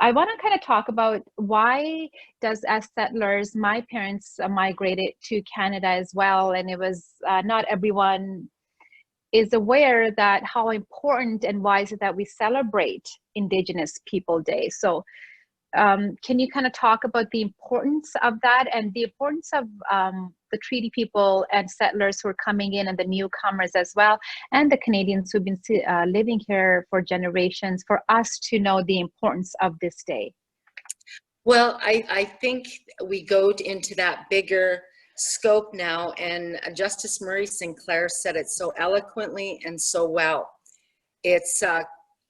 I want to kind of talk about why does, as settlers, my parents migrated to Canada as well, and it was not everyone is aware that how important and why is it that we celebrate Indigenous People Day. So can you kind of talk about the importance of that and the importance of the treaty people and settlers who are coming in and the newcomers as well, and the Canadians who've been living here for generations, for us to know the importance of this day? Well, I think we go into that bigger scope now, and Justice Murray Sinclair said it so eloquently and so well. It's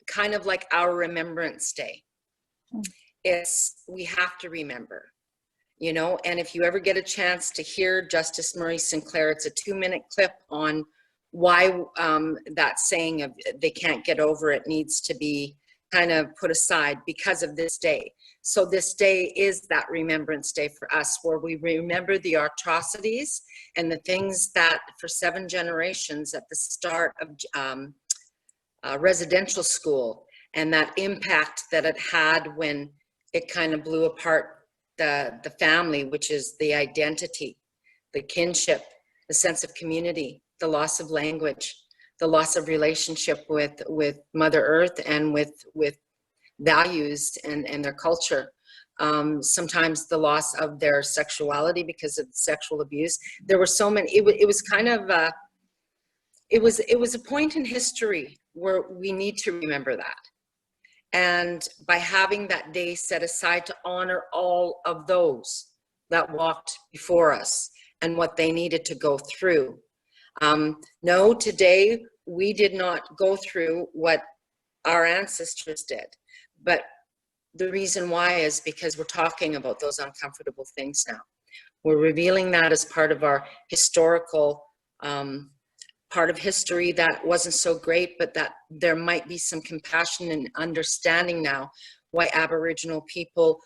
kind of like our Remembrance Day. We have to remember, you know, and if you ever get a chance to hear Justice Murray Sinclair, it's a 2-minute clip on why that saying of they can't get over it needs to be kind of put aside because of this day. So this day is that Remembrance Day for us, where we remember the atrocities and the things that for 7 generations at the start of residential school, and that impact that it had when it kind of blew apart the family, which is the identity, the kinship, the sense of community, the loss of language, the loss of relationship with Mother Earth and with values and their culture. Sometimes the loss of their sexuality because of sexual abuse. There were so many. It was kind of it was a point in history where we need to remember that. And by having that day set aside to honor all of those that walked before us and what they needed to go through. No, today we did not go through what our ancestors did. But the reason why is because we're talking about those uncomfortable things now. We're revealing that as part of our historical part of history that wasn't so great, but that there might be some compassion and understanding now why Aboriginal people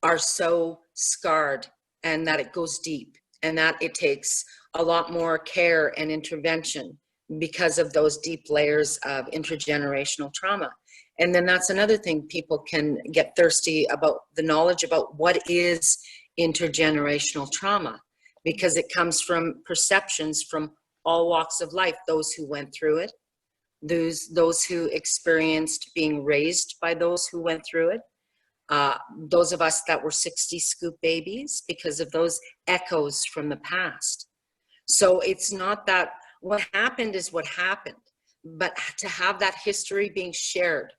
are so scarred, and that it goes deep, and that it takes a lot more care and intervention because of those deep layers of intergenerational trauma. And then that's another thing, people can get thirsty about the knowledge about what is intergenerational trauma, because it comes from perceptions from all walks of life, those who went through it, those who experienced being raised by those who went through it, those of us that were 60 scoop babies because of those echoes from the past. So it's not that what happened is what happened, but to have that history being shared,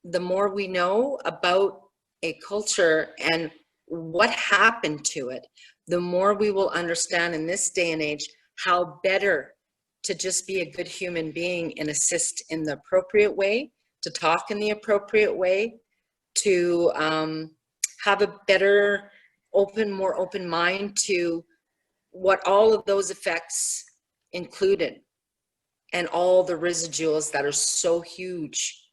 the more we know about a culture and what happened to it, the more we will understand in this day and age how better to just be a good human being and assist in the appropriate way, to talk in the appropriate way, to have a better, more open mind to what all of those effects included and all the residuals that are so huge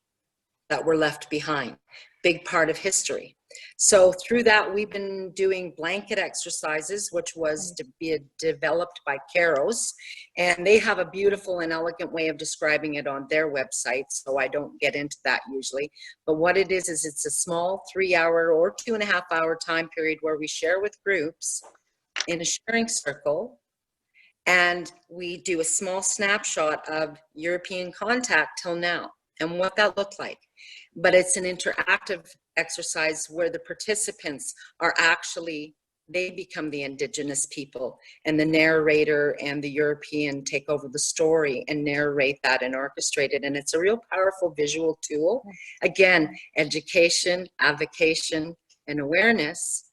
that were left behind, big part of history. So through that, we've been doing blanket exercises, which was to be developed by Caros, and they have a beautiful and elegant way of describing it on their website, so I don't get into that usually. But what it is it's a small 3-hour or 2.5-hour time period where we share with groups in a sharing circle, and we do a small snapshot of European contact till now and what that looked like. But it's an interactive exercise where the participants are actually, they become the Indigenous people, and the narrator and the European take over the story and narrate that and orchestrate it. And it's a real powerful visual tool. Again, education, avocation, and awareness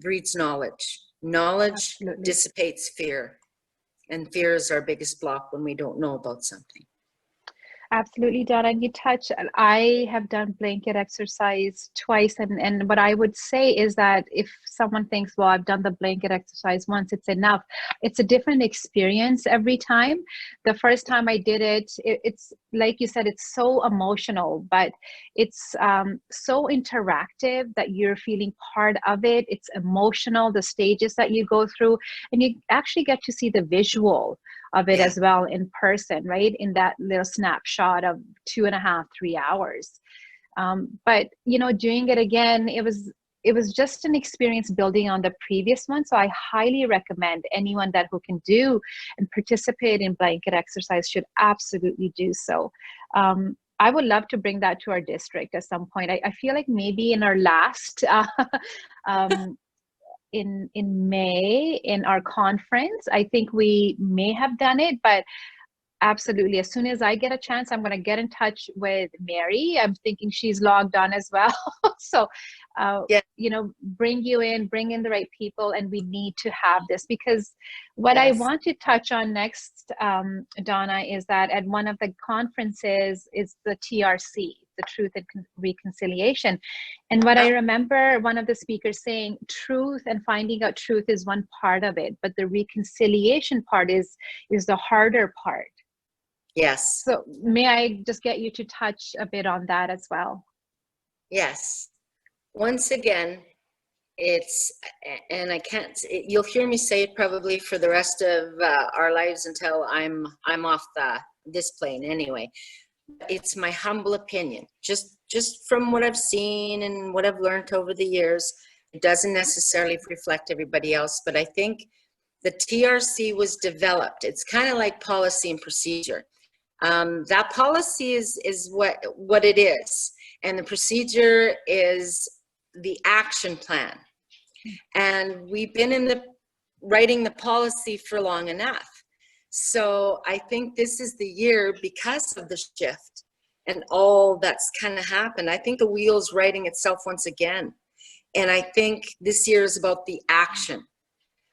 breeds knowledge. Knowledge Absolutely. dissipates fear, and fear is our biggest block when we don't know about something. Absolutely, Donna. And you touch, I have done blanket exercise twice. And what I would say is that if someone thinks, well, I've done the blanket exercise once, it's enough. It's a different experience every time. The first time I did it, it's like you said, it's so emotional, but it's so interactive that you're feeling part of it. It's emotional, the stages that you go through, and you actually get to see the visual of it as well in person, right? In that little snapshot of 2.5-3 hours. But you know, doing it again, it was just an experience building on the previous one. So I highly recommend anyone that who can do and participate in blanket exercise should absolutely do so. I would love to bring that to our district at some point. I feel like maybe in our last in May in our conference, I think we may have done it, but absolutely, as soon as I get a chance, I'm going to get in touch with Mary. I'm thinking she's logged on as well. So Yeah. you know, bring in the right people, and we need to have this, because what I Yes. want to touch on next, Donna, is that at one of the conferences is the TRC, the Truth and Reconciliation. And what I remember one of the speakers saying, truth and finding out truth is one part of it, but the reconciliation part is the harder part. Yes. So may I just get you to touch a bit on that as well? Yes. Once again, it's, and I can't, you'll hear me say it probably for the rest of our lives until I'm off this plane anyway. It's my humble opinion, just from what I've seen and what I've learned over the years. It doesn't necessarily reflect everybody else, but I think the TRC was developed. It's kind of like policy and procedure. That policy is what it is, and the procedure is the action plan. And we've been in the writing the policy for long enough. So I think this is the year, because of the shift and all that's kind of happened. I think the wheel's writing itself once again. And I think this year is about the action,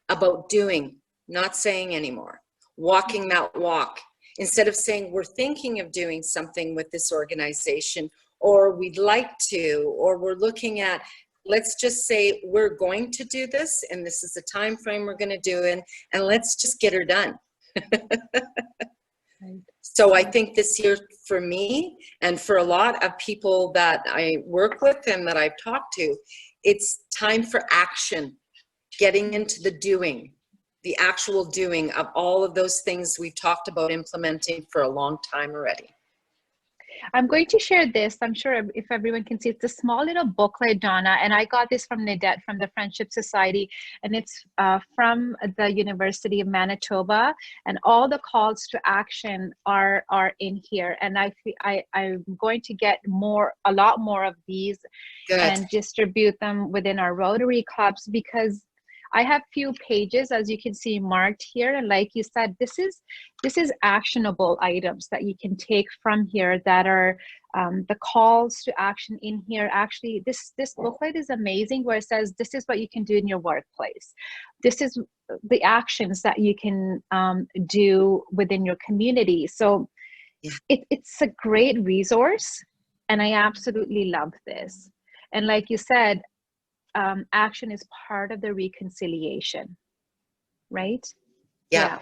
about doing, not saying anymore, walking that walk. Instead of saying we're thinking of doing something with this organization, or we'd like to, or we're looking at, let's just say we're going to do this, and this is the time frame we're going to do it, and let's just get her done. So I think this year for me, and for a lot of people that I work with and that I've talked to, it's time for action, getting into the doing, the actual doing of all of those things we've talked about implementing for a long time already. I'm going to share this. I'm sure if everyone can see, it's a small little booklet, Donna, and I got this from Nadette from the Friendship Society, and it's from the University of Manitoba, and all the calls to action are in here. And I'm going to get a lot more of these. Good. And distribute them within our Rotary clubs, because I have few pages, as you can see, marked here. And like you said, this is actionable items that you can take from here that are the calls to action in here. Actually, this booklet is amazing, where it says, this is what you can do in your workplace. This is the actions that you can do within your community. So it's a great resource, and I absolutely love this. And like you said, action is part of the reconciliation, right? Yeah.